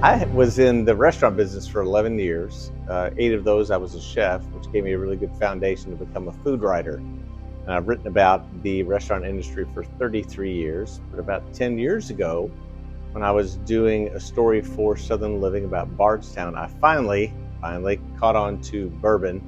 I was in the restaurant business for 11 years. 8 of those I was a chef, which gave me a really good foundation to become a food writer. And I've written about the restaurant industry for 33 years. But about 10 years ago, when I was doing a story for Southern Living about Bardstown, I finally caught on to bourbon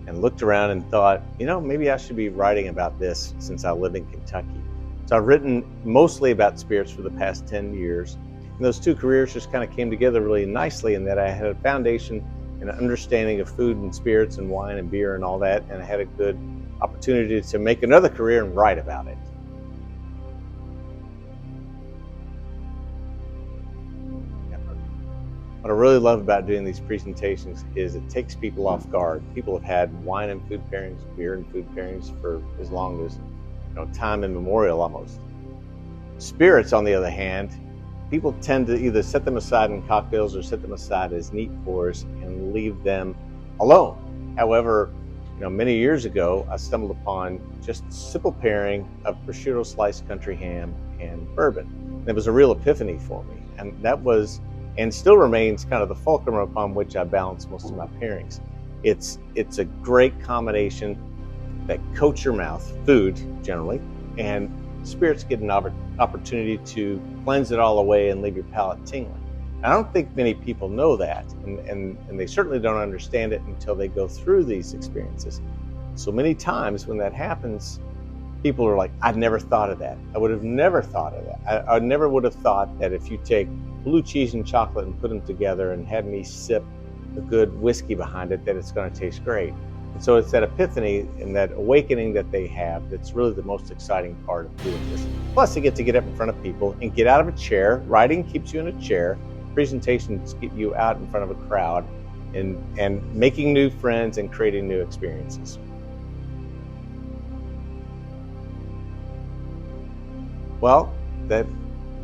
and looked around and thought, maybe I should be writing about this since I live in Kentucky. So I've written mostly about spirits for the past 10 years. And those two careers just kind of came together really nicely in that I had a foundation and an understanding of food and spirits and wine and beer and all that, and I had a good opportunity to make another career and write about it. What I really love about doing these presentations is it takes people off guard. People have had wine and food pairings, beer and food pairings for as long as time immemorial almost. Spirits, on the other hand, people tend to either set them aside in cocktails or set them aside as neat pours and leave them alone. However, many years ago, I stumbled upon just a simple pairing of prosciutto sliced country ham and bourbon. And it was a real epiphany for me. And that was, and still remains, kind of the fulcrum upon which I balance most of my pairings. It's a great combination that coats your mouth, food generally, and spirits get an opportunity to cleanse it all away and leave your palate tingling. I don't think many people know that, and they certainly don't understand it until they go through these experiences. So many times when that happens, people are like, I'd never thought of that. I would have never thought of that. I never would have thought that if you take blue cheese and chocolate and put them together and have me sip a good whiskey behind it, that it's going to taste great. And so it's that epiphany and that awakening that they have that's really the most exciting part of doing this. Plus, they get to get up in front of people and get out of a chair. Writing keeps you in a chair. Presentations get you out in front of a crowd and making new friends and creating new experiences. Well, that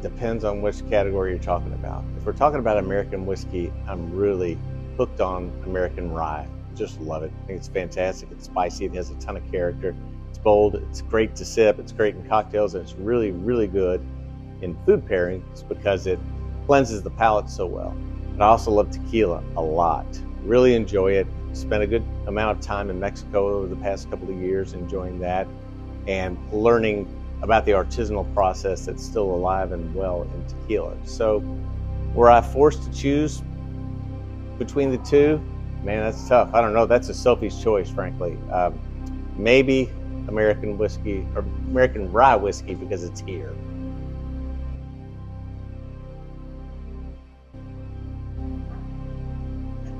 depends on which category you're talking about. If we're talking about American whiskey, I'm really hooked on American rye. Just love it. I think it's fantastic. It's spicy. It has a ton of character. It's bold. It's great to sip. It's great in cocktails, and it's really, really good in food pairings because it cleanses the palate so well. But I also love tequila a lot. Really enjoy it. Spent a good amount of time in Mexico over the past couple of years enjoying that and learning about the artisanal process that's still alive and well in tequila. So were I forced to choose between the two, man, that's tough. I don't know. That's a Sophie's choice, frankly. Maybe American whiskey or American rye whiskey because it's here.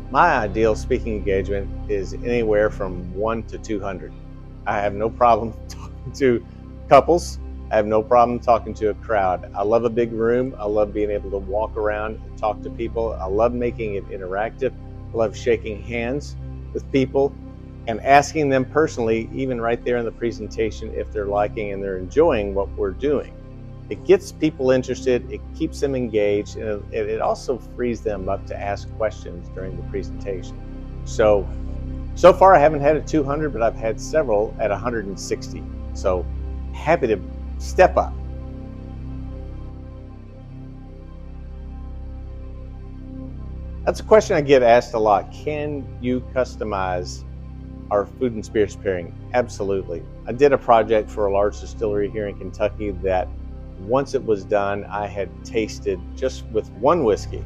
My ideal speaking engagement is anywhere from 1 to 200. I have no problem talking to couples. I have no problem talking to a crowd. I love a big room. I love being able to walk around and talk to people. I love making it interactive. I love shaking hands with people and asking them personally, even right there in the presentation, if they're liking and they're enjoying what we're doing. It gets people interested, it keeps them engaged, and it also frees them up to ask questions during the presentation. So far I haven't had a 200, but I've had several at 160. So happy to step up. That's a question I get asked a lot. Can you customize our food and spirits pairing? Absolutely. I did a project for a large distillery here in Kentucky that once it was done, I had tasted, just with one whiskey,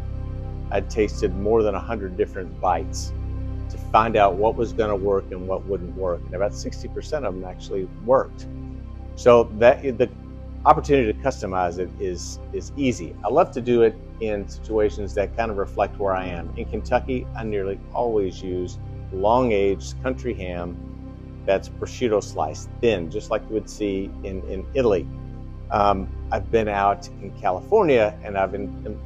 I'd tasted more than 100 different bites to find out what was going to work and what wouldn't work. And about 60% of them actually worked. So that the opportunity to customize it is easy. I love to do it in situations that kind of reflect where I am. In Kentucky, I nearly always use long-aged country ham that's prosciutto sliced thin, just like you would see in Italy. I've been out in California and I've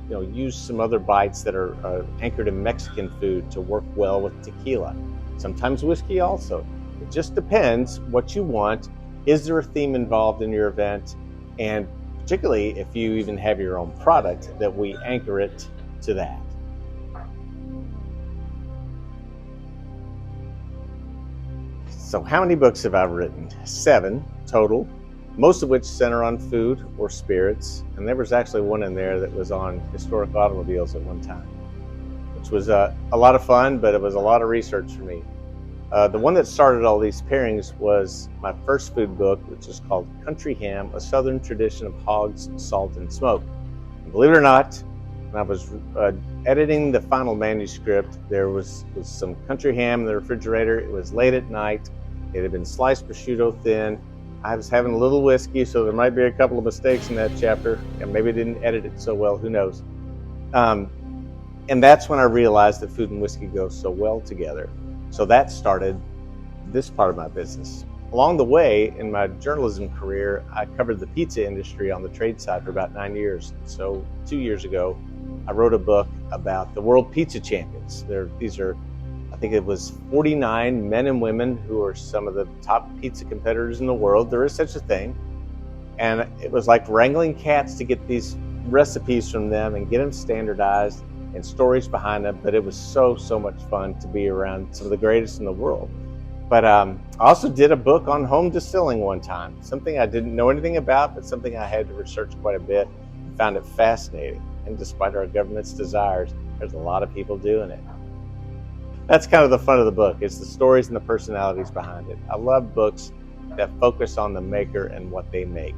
used some other bites that are anchored in Mexican food to work well with tequila. Sometimes whiskey also. It just depends what you want. Is there a theme involved in your event? And particularly if you even have your own product, that we anchor it to that. So how many books have I written? 7 total. most of which center on food or spirits. And there was actually one in there that was on historic automobiles at one time, which was a lot of fun, but it was a lot of research for me. The one that started all these pairings was my first food book, which is called Country Ham, A Southern Tradition of Hogs, Salt, and Smoke. And believe it or not, when I was editing the final manuscript, there was some country ham in the refrigerator. It was late at night. It had been sliced prosciutto thin. I was having a little whiskey, so there might be a couple of mistakes in that chapter, and maybe I didn't edit it so well, who knows. And that's when I realized that food and whiskey go so well together. So that started this part of my business. Along the way, in my journalism career, I covered the pizza industry on the trade side for about 9 years. So 2 years ago, I wrote a book about the world pizza champions. These are, I think it was 49 men and women who are some of the top pizza competitors in the world. There is such a thing. And it was like wrangling cats to get these recipes from them and get them standardized and stories behind them. But it was so much fun to be around some of the greatest in the world. But I also did a book on home distilling one time, something I didn't know anything about, but something I had to research quite a bit and found it fascinating. And despite our government's desires, there's a lot of people doing it. That's kind of the fun of the book. It's the stories and the personalities behind it. I love books that focus on the maker and what they make.